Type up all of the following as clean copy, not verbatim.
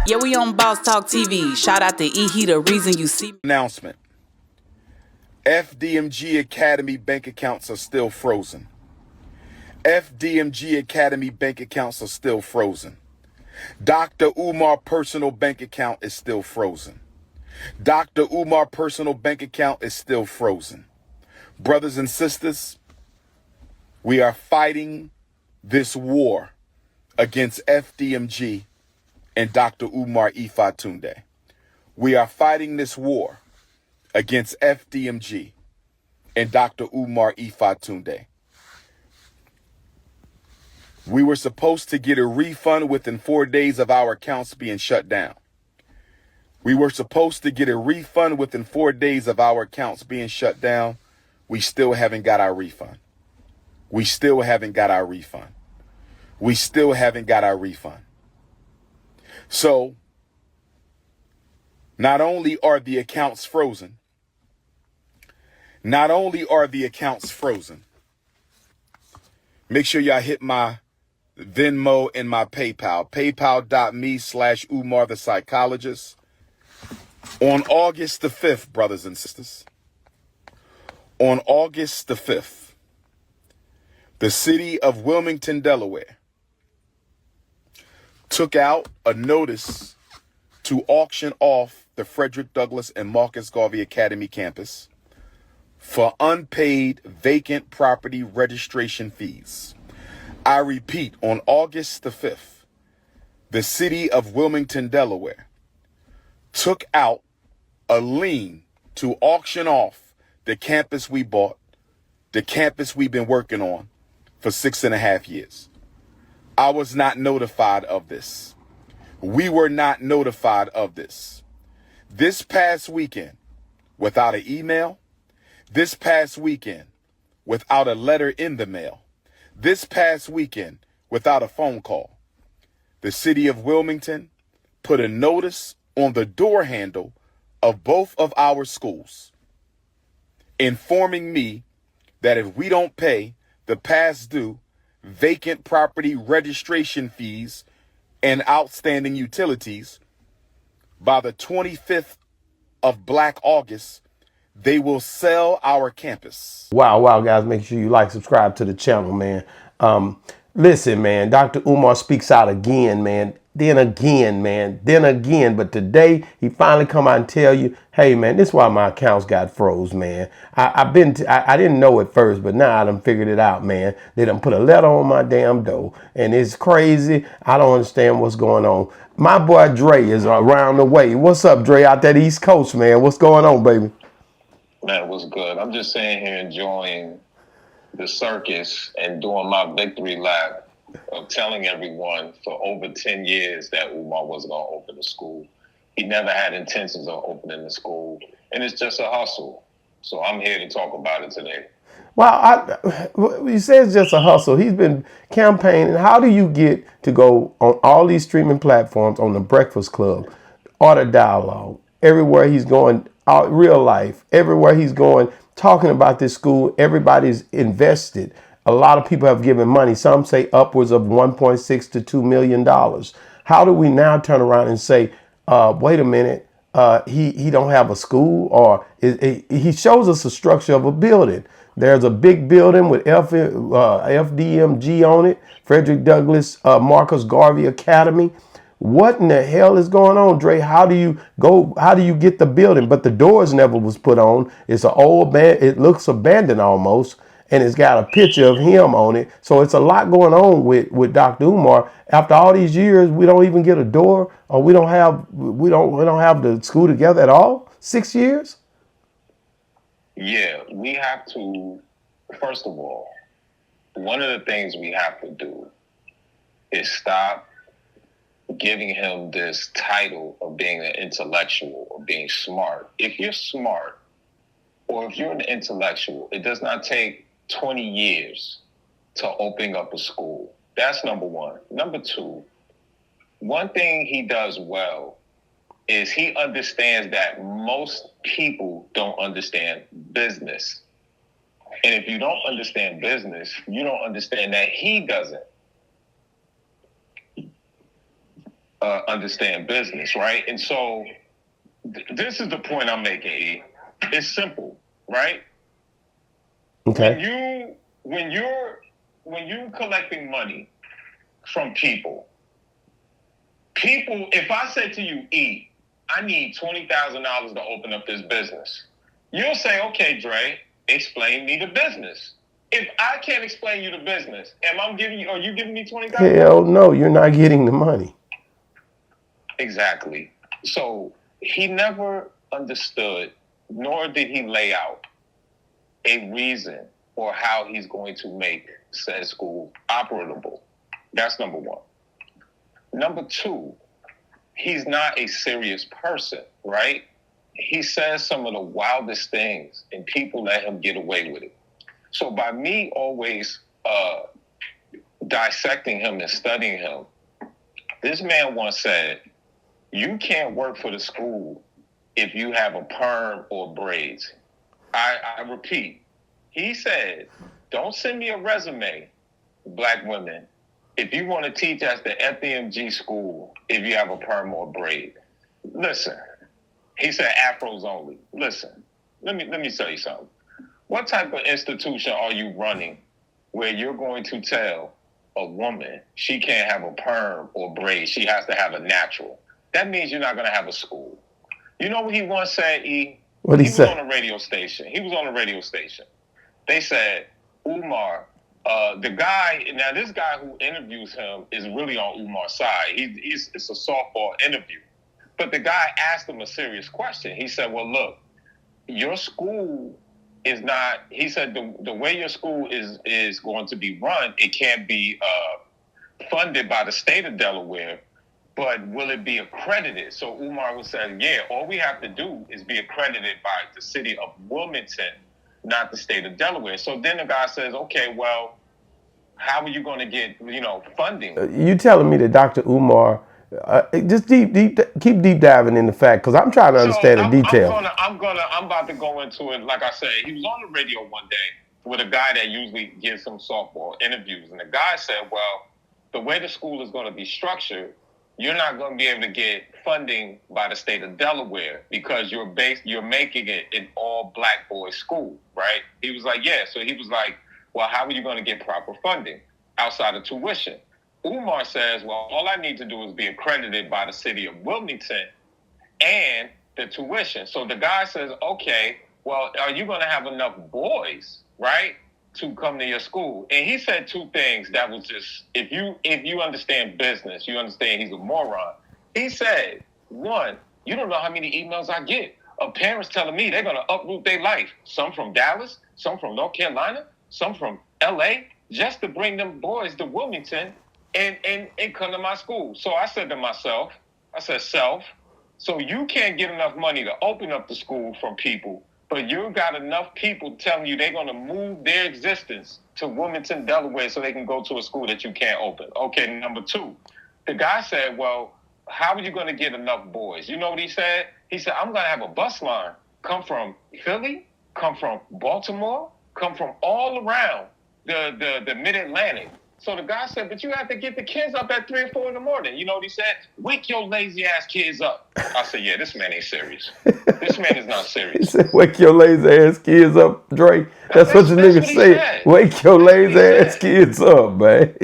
Yeah, we on Boss Talk TV. Shout out to E. He the reason you see me. Announcement. FDMG Academy bank accounts are still frozen. FDMG Academy bank accounts are still frozen. Dr. Umar personal bank account is still frozen. Dr. Umar personal bank account is still frozen. Brothers and sisters, we are fighting this war against FDMG and Dr. Umar Ifatunde. We are fighting this war against FDMG and Dr. Umar Ifatunde. We were supposed to get a refund within 4 days of our accounts being shut down. We were supposed to get a refund within 4 days of our accounts being shut down. We still haven't got our refund. We still haven't got our refund. We still haven't got our refund. So, not only are the accounts frozen, make sure y'all hit my Venmo and my PayPal, paypal.me/Umar the Psychologist. On August the 5th, brothers and sisters, on August the 5th, the city of Wilmington, Delaware, took out a notice to auction off the Frederick Douglass and Marcus Garvey Academy campus for unpaid vacant property registration fees. I repeat, on August the 5th, the city of Wilmington, Delaware, took out a lien to auction off the campus we bought, the campus we've been working on for 6.5 years. I was not notified of this. We were not notified of this. This past weekend, without an email, this past weekend, without a letter in the mail, this past weekend, without a phone call, the city of Wilmington put a notice on the door handle of both of our schools, informing me that if we don't pay the past due vacant property registration fees and outstanding utilities by the 25th of Black August, they will sell our campus. Wow, guys, make sure you like, subscribe to the channel, man. Listen, man, Dr. Umar speaks out again, man. Then again. But today, he finally come out and tell you, hey, man, this is why my accounts got froze, man. I didn't know at first, but now I done figured it out, man. They done put a letter on my damn door, and it's crazy. I don't understand what's going on. My boy Dre is around the way. What's up, Dre, out there the East Coast, man? What's going on, baby? Man, what's good? I'm just sitting here enjoying the circus and doing my victory lap of telling everyone for over 10 years that Umar wasn't going to open the school. He never had intentions of opening the school, and it's just a hustle. So I'm here to talk about it today. Well, you say it's just a hustle. He's been campaigning. How do you get to go on all these streaming platforms, on the Breakfast Club, Art of Dialogue, everywhere he's going, out real life, everywhere he's going, talking about this school, everybody's invested. A lot of people have given money. Some say upwards of $1.6 to $2 million. How do we now turn around and say, wait a minute, he don't have a school? Or he shows us a structure of a building. There's a big building with FDMG on it, Frederick Douglass, Marcus Garvey Academy. What in the hell is going on, Dre? How do you get the building? But the doors never was put on. It's an old it looks abandoned almost, and it's got a picture of him on it. So it's a lot going on with Dr. Umar. After all these years, we don't even get a door, or we don't have the school together at all. 6 years? Yeah, we have to, first of all, one of the things we have to do is stop giving him this title of being an intellectual or being smart. If you're smart, or if you're an intellectual, it does not take 20 years to open up a school. That's number one. Number two, one thing he does well is he understands that most people don't understand business. And if you don't understand business, you don't understand that he doesn't. understand business, right? And so this is the point I'm making, E. It's simple, right? Okay. When you're collecting money from people, if I say to you, E, I need $20,000 to open up this business, you'll say, okay, Dre, explain me the business. If I can't explain you the business, are you giving me $20,000? Hell no, you're not getting the money. Exactly. So he never understood, nor did he lay out a reason for how he's going to make said school operable. That's number one. Number two, he's not a serious person, right? He says some of the wildest things, and people let him get away with it. So by me always dissecting him and studying him, this man once said, you can't work for the school if you have a perm or braids. I repeat, he said, don't send me a resume, black women, if you want to teach at the FEMG school if you have a perm or braid. Listen, he said afros only. Listen, let me tell you something. What type of institution are you running where you're going to tell a woman she can't have a perm or braid, she has to have a natural? That means you're not going to have a school. You know what he once said, E? What he said? He was on a radio station. They said, Umar, this guy who interviews him is really on Umar's side. It's a softball interview. But the guy asked him a serious question. He said, well, look, your school is not, he said, the way your school is going to be run, it can't be funded by the state of Delaware, but will it be accredited? So Umar was saying, yeah, all we have to do is be accredited by the city of Wilmington, not the state of Delaware. So then the guy says, okay, well, how are you going to get, funding? You telling me that Dr. Umar, just keep deep diving in the fact, because I'm trying to understand the detail. I'm about to go into it. Like I said, he was on the radio one day with a guy that usually gives some softball interviews. And the guy said, well, the way the school is going to be structured, you're not going to be able to get funding by the state of Delaware because you're making it an all black boys school, right? He was like, yeah. So he was like, well, how are you going to get proper funding outside of tuition? Umar says, well, all I need to do is be accredited by the city of Wilmington and the tuition. So the guy says, okay, well, are you going to have enough boys, right, to come to your school? And he said two things that was just, if you understand business, you understand he's a moron. He said, one, you don't know how many emails I get of parents telling me they're going to uproot their life. Some from Dallas, some from North Carolina, some from LA, just to bring them boys to Wilmington and come to my school. So I said to myself, self, so you can't get enough money to open up the school from people, but you got enough people telling you they're going to move their existence to Wilmington, Delaware, so they can go to a school that you can't open. Okay, number two, the guy said, well, how are you going to get enough boys? You know what he said? He said, I'm going to have a bus line come from Philly, come from Baltimore, come from all around the mid-Atlantic. So the guy said, but you have to get the kids up at 3 or 4 in the morning. You know what he said? Wake your lazy ass kids up. I said, yeah, this man ain't serious. This man is not serious. He said, wake your lazy ass kids up, Dre. That's what the nigga said. Wake your lazy ass kids up, man.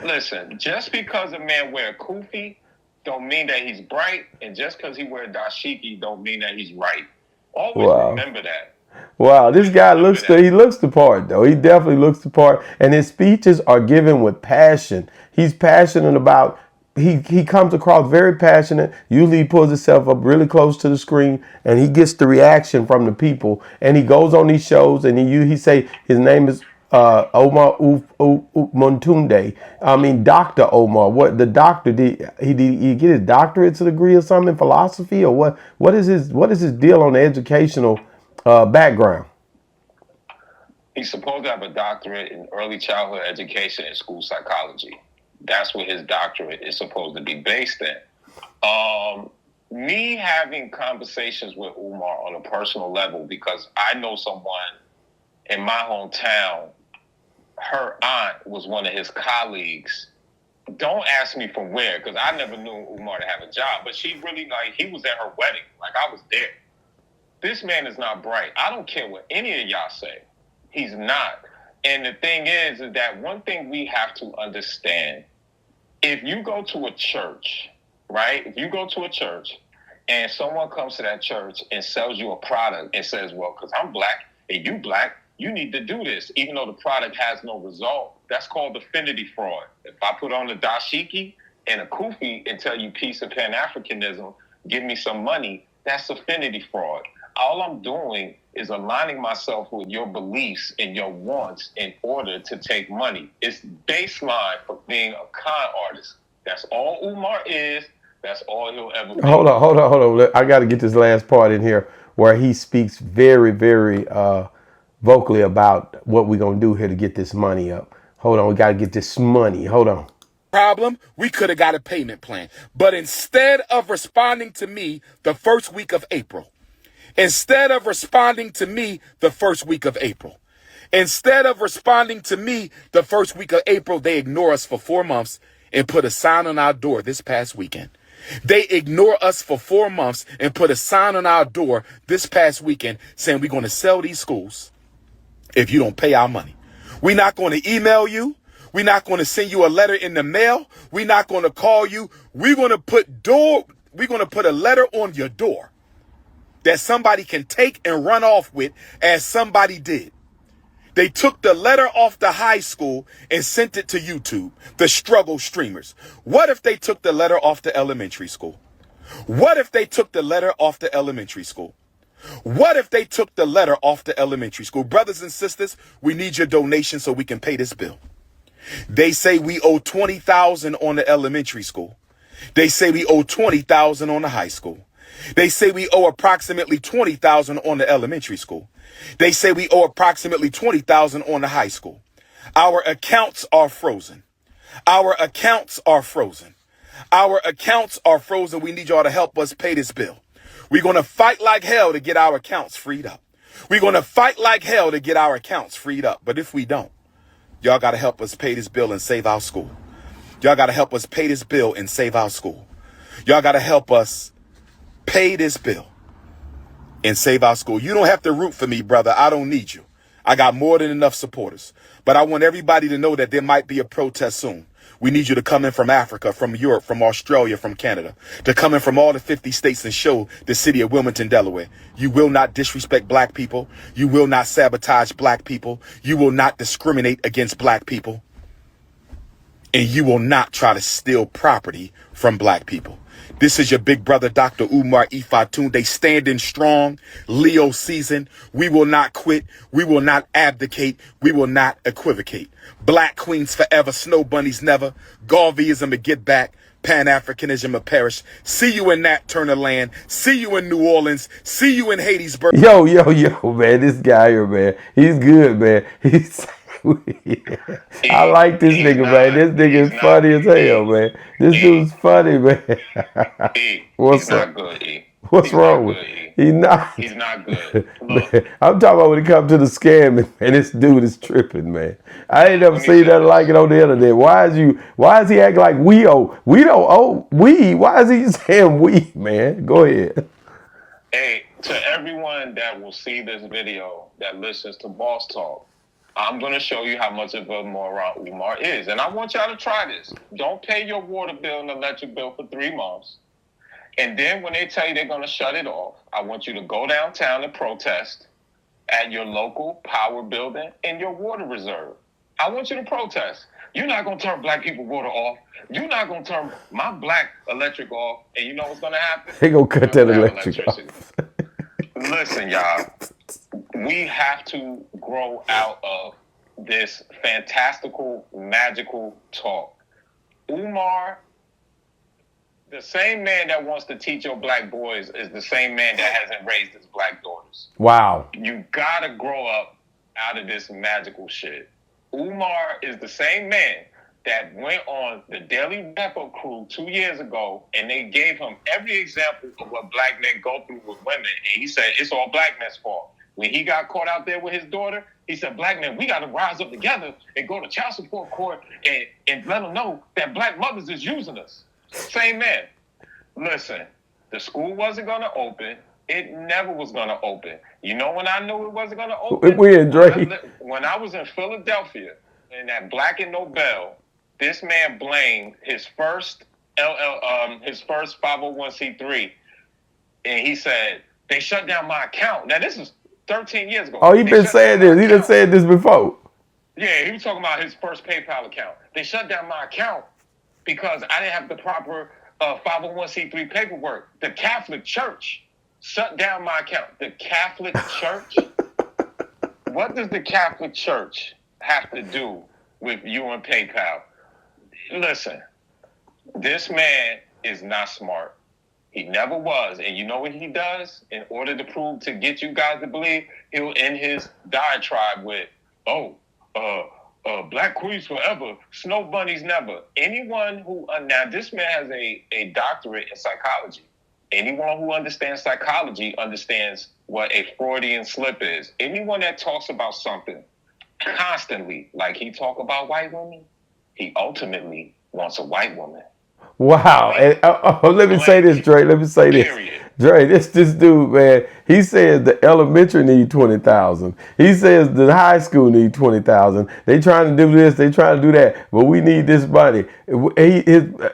Listen, just because a man wear a kufi don't mean that he's bright, and just because he wear dashiki don't mean that he's right. Always remember that. Wow, this guy looks the part, though. He definitely looks the part. And his speeches are given with passion. He's passionate about, he comes across very passionate. Usually he pulls himself up really close to the screen and he gets the reaction from the people. And he goes on these shows and he say his name is Omar Montunde. I mean, Dr. Omar. What the doctor did he get his doctorate's degree or something in philosophy or what? What is his deal on the educational background? He's supposed to have a doctorate in early childhood education and school psychology. That's what his doctorate is supposed to be based in. Me having conversations with Umar on a personal level because I know someone in my hometown, her aunt was one of his colleagues don't ask me from where, because I never knew Umar to have a job. But she really, like, he was at her wedding. Like, I was there. This man is not bright. I don't care what any of y'all say. He's not. And the thing is that one thing we have to understand, if you go to a church, right? If you go to a church and someone comes to that church and sells you a product and says, well, because I'm black and you black, you need to do this, even though the product has no result. That's called affinity fraud. If I put on a dashiki and a kufi and tell you peace and Pan-Africanism, give me some money, that's affinity fraud. All I'm doing is aligning myself with your beliefs and your wants in order to take money. It's baseline for being a con artist. That's all Umar is. That's all he'll ever be. Hold on. I got to get this last part in here where he speaks very, very vocally about what we're going to do here to get this money up. Hold on. We got to get this money. Hold on. Problem, we could have got a payment plan. But instead of responding to me the first week of April, instead of responding to me the first week of April, they ignore us for 4 months and put a sign on our door this past weekend. They ignore us for 4 months and put a sign on our door this past weekend saying we're going to sell these schools if you don't pay our money. We're not going to email you. We're not going to send you a letter in the mail. We're not going to call you. We're going to put a letter on your door that somebody can take and run off with, as somebody did. They took the letter off the high school and sent it to YouTube, the struggle streamers. What if they took the letter off the elementary school? What if they took the letter off the elementary school? What if they took the letter off the elementary school? Brothers and sisters, we need your donation so we can pay this bill. They say we owe $20,000 on the elementary school. They say we owe $20,000 on the high school. They say we owe approximately $20,000 on the elementary school. They say we owe approximately $20,000 on the high school. Our accounts are frozen. Our accounts are frozen. Our accounts are frozen. We need y'all to help us pay this bill. We're going to fight like hell to get our accounts freed up. We're going to fight like hell to get our accounts freed up. But if we don't, y'all got to help us pay this bill and save our school. Y'all got to help us pay this bill and save our school. Y'all got to help us pay this bill and save our school. You don't have to root for me, brother. I don't need you. I got more than enough supporters. But I want everybody to know that there might be a protest soon. We need you to come in from Africa, from Europe, from Australia, from Canada, to come in from all the 50 states and show the city of Wilmington, Delaware. You will not disrespect black people. You will not sabotage black people. You will not discriminate against black people. And you will not try to steal property from black people. This is your big brother, Dr. Umar Ifatunde, standing strong, Leo season. We will not quit. We will not abdicate. We will not equivocate. Black queens forever, snow bunnies never. Garveyism to get back. Pan-Africanism to perish. See you in Nat Turner land. See you in New Orleans. See you in Hattiesburg. Yo, man, this guy here, man, he's good, man. He's... I like this nigga, man. This nigga is funny as hell, man. This dude's funny, man. What's up? What's wrong with him? He's not good. Look, man, I'm talking about when it comes to the scamming, man. This dude is tripping, man. I ain't never seen nothing like it on the internet. Why is he acting like we owe? We don't owe. Why is he saying we, man? Go ahead. Hey, to everyone that will see this video that listens to Boss Talk, I'm going to show you how much of a moron Umar is. And I want y'all to try this. Don't pay your water bill and electric bill for 3 months. And then when they tell you they're going to shut it off, I want you to go downtown and protest at your local power building in your water reserve. I want you to protest. You're not going to turn black people water off. You're not going to turn my black electric off. And you know what's going to happen? They going to cut that electric off. Listen, y'all. We have to grow out of this fantastical, magical talk. Umar, the same man that wants to teach your black boys is the same man that hasn't raised his black daughters. Wow. You gotta grow up out of this magical shit. Umar is the same man that went on the Daily Wrap-Up crew 2 years ago, and they gave him every example of what black men go through with women, and he said, it's all black men's fault. When he got caught out there with his daughter, he said, black men, we got to rise up together and go to child support court and let them know that black mothers is using us. Same man. Listen, the school wasn't going to open. It never was going to open. You know when I knew it wasn't going to open? When I was in Philadelphia in that Black and Nobel, this man blamed his first 501c3, and he said, they shut down my account. Now, this is 13 years ago. Oh, he been saying this. He done said this before. Yeah, he was talking about his first PayPal account. They shut down my account because I didn't have the proper 501c3 paperwork. The Catholic Church shut down my account. The Catholic Church? What does the Catholic Church have to do with you and PayPal? Listen, this man is not smart. He never was. And you know what he does? In order to prove, to get you guys to believe, he'll end his diatribe with, black queens forever, snow bunnies never. Anyone who, now this man has a doctorate in psychology. Anyone who understands psychology understands what a Freudian slip is. Anyone that talks about something constantly, like he talk about white women, he ultimately wants a white woman. Wow. And, let me say this, Dre. Let me say this. Dre, this dude, man, he says the elementary need 20,000. He says the high school need 20,000. They trying to do this, they trying to do that, but we need this money.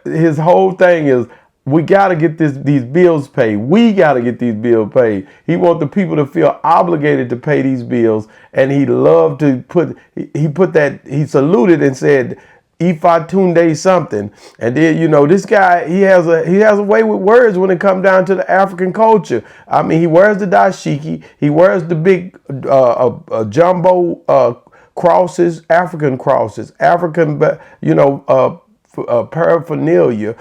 His whole thing is, we got to get these bills paid. We got to get these bills paid. He wants the people to feel obligated to pay these bills. And he loved to he saluted and said, Ifa Tunde something. And then, this guy, he has a way with words when it comes down to the African culture. I mean, he wears the dashiki. He wears the big jumbo crosses, African crosses, African, paraphernalia.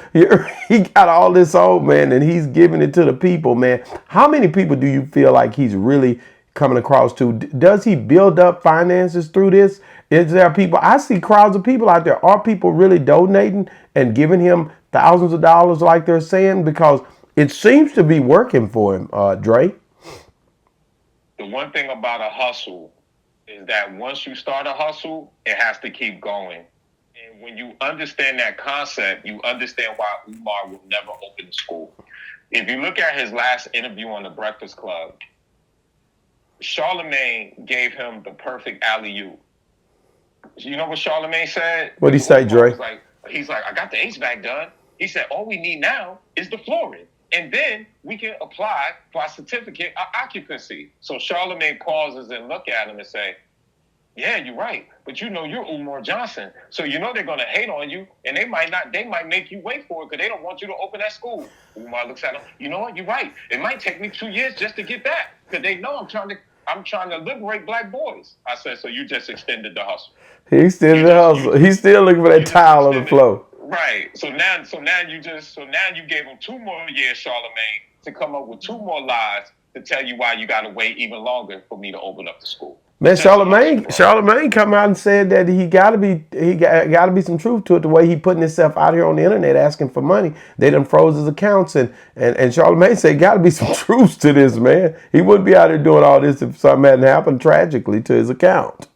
He got all this on, man, and he's giving it to the people, man. How many people do you feel like he's really coming across to? Does he build up finances through this? Is there people? I see crowds of people out there. Are people really donating and giving him thousands of dollars like they're saying? Because it seems to be working for him, Dre. The one thing about a hustle is that once you start a hustle, it has to keep going. And when you understand that concept, you understand why Umar will never open the school. If you look at his last interview on The Breakfast Club, Charlemagne gave him the perfect alley-oop. You know what Charlemagne said? What did he say, Dre? He's like, I got the HVAC done. He said, all we need now is the flooring. And then we can apply for our certificate of occupancy. So Charlemagne pauses and look at him and say, yeah, you're right. But you're Umar Johnson. So they're going to hate on you, and they might make you wait for it because they don't want you to open that school. Umar looks at him, you know what, you're right. It might take me 2 years just to get back because they know I'm trying to liberate black boys. I said, so you just extended the hustle. He extended the hustle. He's still looking for that tile on the floor. Right. So now you gave him 2 more years, Charlemagne, to come up with 2 more lies to tell you why you got to wait even longer for me to open up the school. Man, Charlemagne come out and said that he got to be some truth to it. The way he putting himself out here on the internet asking for money, they done froze his accounts, and Charlemagne said got to be some truth to this, man. He wouldn't be out here doing all this if something hadn't happened tragically to his account.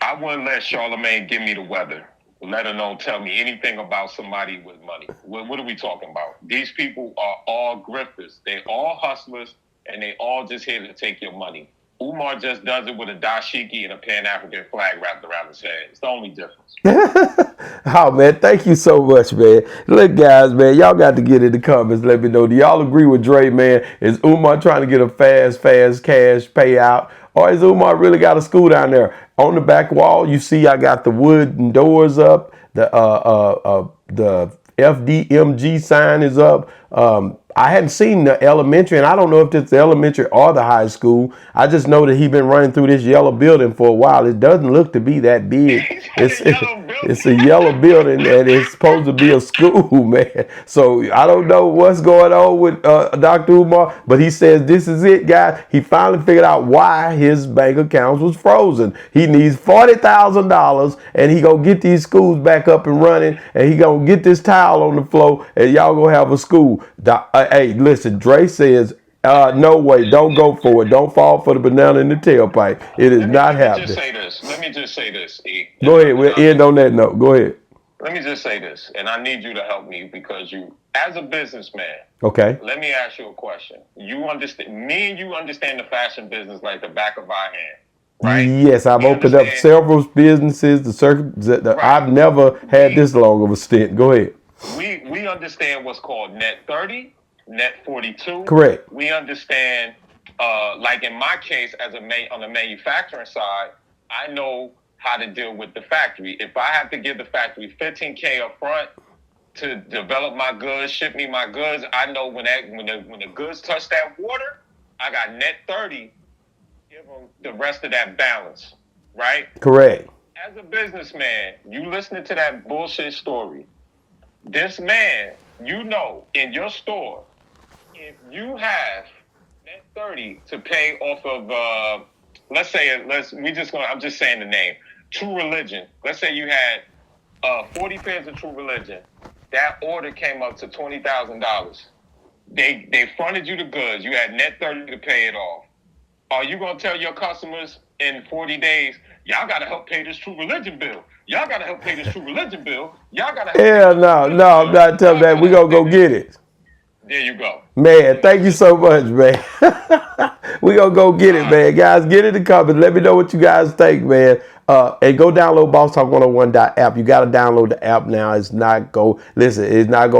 I wouldn't let Charlemagne give me the weather, let alone tell me anything about somebody with money. What are we talking about? These people are all grifters. They're all hustlers, and they all just here to take your money. Umar just does it with a dashiki and a Pan-African flag wrapped around his head. It's the only difference. Oh, man, thank you so much, man. Look, guys, man, y'all got to get in the comments. Let me know. Do y'all agree with Dre, man? Is Umar trying to get a fast cash payout? Or is Umar really got a school down there? On the back wall, you see I got the wooden doors up. The FDMG sign is up. I hadn't seen the elementary, and I don't know if it's the elementary or the high school. I just know that he's been running through this yellow building for a while. It doesn't look to be that big. It's a yellow building, and it's supposed to be a school, man. So I don't know what's going on with Dr. Umar, but he says this is it, guys. He finally figured out why his bank accounts was frozen. He needs $40,000, and he gonna get these schools back up and running, and he gonna get this tile on the floor, and y'all gonna have a school. Hey, listen, Dre says No way. Don't go for it. Don't fall for the banana in the tailpipe. It is not happening. Let me just say this, E. Go ahead. We'll end on that note. Go ahead. Let me just say this, and I need you to help me because you, as a businessman, Okay. let me ask you a question. You understand, me and you understand the fashion business like the back of our hand, right? Yes, I've opened up several businesses. Right. I've never had this long of a stint. Go ahead. We understand what's called net 30, net 42. Correct. We understand, like in my case, on the manufacturing side, I know how to deal with the factory. If I have to give the factory $15K up front to develop my goods, ship me my goods, I know when the goods touch that water, I got net 30. Give them the rest of that balance, right? Correct. As a businessman, you listening to that bullshit story. This man, you know, in your store, if you have net 30 to pay off of, I'm just saying the name, True Religion. Let's say you had 40 pairs of True Religion. That order came up to $20,000. They fronted you the goods. You had net 30 to pay it off. Are you going to tell your customers in 40 days, y'all got to help pay this True Religion bill? Y'all got to help pay this True Religion bill. Y'all got to help Hell no, I'm not telling that. We're going to go get it. There you go. Man, thank you so much, man. We're going to go get it, man. Guys, get in the comments. Let me know what you guys think, man. And go download Boss Talk 101.app. You got to download the app now. It's not go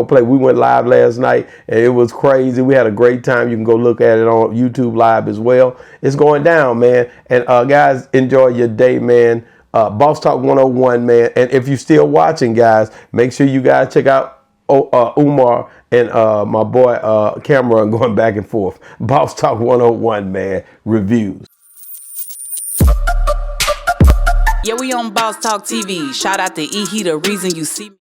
play. We went live last night, and it was crazy. We had a great time. You can go look at it on YouTube Live as well. It's going down, man. And guys, enjoy your day, man. Boss Talk 101, man. And if you're still watching, guys, make sure you guys check out Umar and my boy Cameron going back and forth. Boss Talk 101, man. Reviews. Yeah, we on Boss Talk TV. Shout out to E. He the reason you see me.